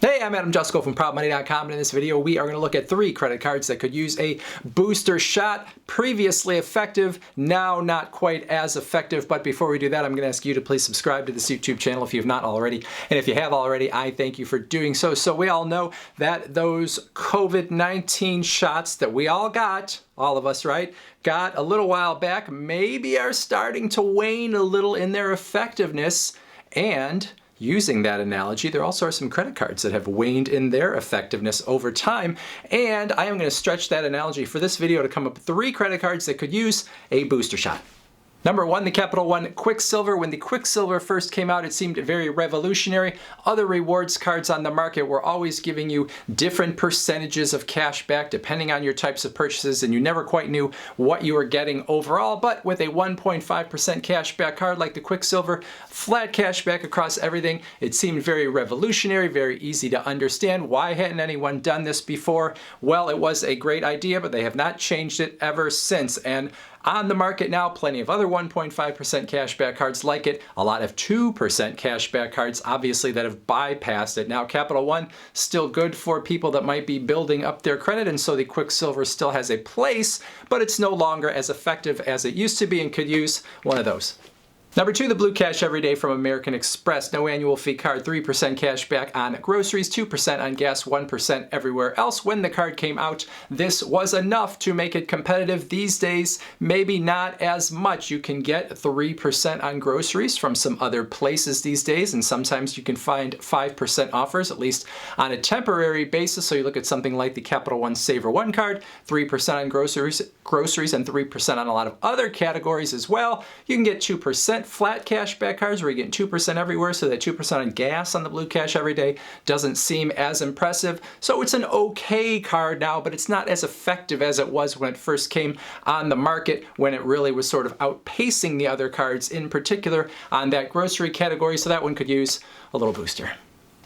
Hey, I'm Adam Jusko from ProudMoney.com, and in this video we are going to look at 3 credit cards that could use a booster shot. Previously effective, now not quite as effective, but before we do that I'm going to ask you to please subscribe to this YouTube channel if you have not already, and if you have already, I thank you for doing so. So we all know that those COVID-19 shots that we all got, all of us, right, got a little while back, maybe are starting to wane a little in their effectiveness. And using that analogy, there also are some credit cards that have waned in their effectiveness over time, and I am going to stretch that analogy for this video to come up with 3 credit cards that could use a booster shot. Number 1, the Capital One Quicksilver. When the Quicksilver first came out, it seemed very revolutionary. Other rewards cards on the market were always giving you different percentages of cash back depending on your types of purchases, and you never quite knew what you were getting overall. But with a 1.5% cash back card like the Quicksilver, flat cash back across everything, it seemed very revolutionary, very easy to understand. Why hadn't anyone done this before? Well, it was a great idea, but they have not changed it ever since. And on the market now, plenty of other 1.5% cashback cards like it. A lot of 2% cashback cards, obviously, that have bypassed it. Now, Capital One, still good for people that might be building up their credit, and so the Quicksilver still has a place, but it's no longer as effective as it used to be and could use one of those. Number 2, the Blue Cash Everyday from American Express. No annual fee card, 3% cash back on groceries, 2% on gas, 1% everywhere else. When the card came out, this was enough to make it competitive. These days, maybe not as much. You can get 3% on groceries from some other places these days, and sometimes you can find 5% offers, at least on a temporary basis. So you look at something like the Capital One Saver One card, 3% on groceries and 3% on a lot of other categories as well. You can get 2% flat cash back cards where you get 2% everywhere, so that 2% on gas on the Blue Cash Everyday doesn't seem as impressive. So it's an okay card now, but it's not as effective as it was when it first came on the market, when it really was sort of outpacing the other cards, in particular on that grocery category. So that one could use a little booster.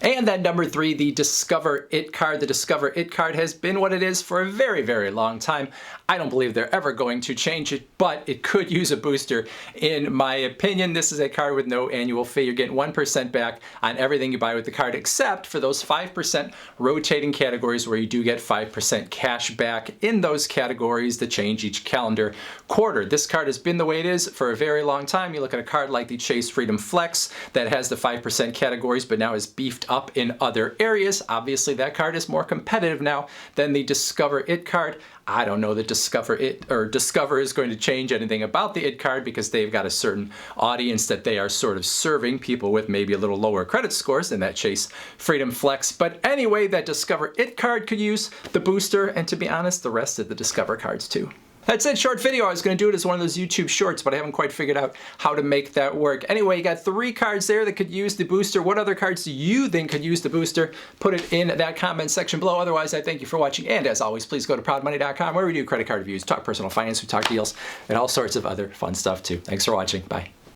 And then number 3, the Discover It card. The Discover It card has been what it is for a very, very long time. I don't believe they're ever going to change it, but it could use a booster in my opinion. This is a card with no annual fee. You're getting 1% back on everything you buy with the card, except for those 5% rotating categories where you do get 5% cash back in those categories that change each calendar quarter. This card has been the way it is for a very long time. You look at a card like the Chase Freedom Flex that has the 5% categories, but now is beefed up in other areas. Obviously, that card is more competitive now than the Discover It card. I don't know that Discover is going to change anything about the It card, because they've got a certain audience that they are sort of serving, people with maybe a little lower credit scores than that Chase Freedom Flex. But anyway, that Discover It card could use the booster, and to be honest, the rest of the Discover cards too. That's it, short video. I was going to do it as one of those YouTube shorts, but I haven't quite figured out how to make that work. Anyway, you got 3 cards there that could use the booster. What other cards do you think could use the booster? Put it in that comment section below. Otherwise, I thank you for watching. And as always, please go to ProudMoney.com, where we do credit card reviews, talk personal finance, we talk deals, and all sorts of other fun stuff too. Thanks for watching. Bye.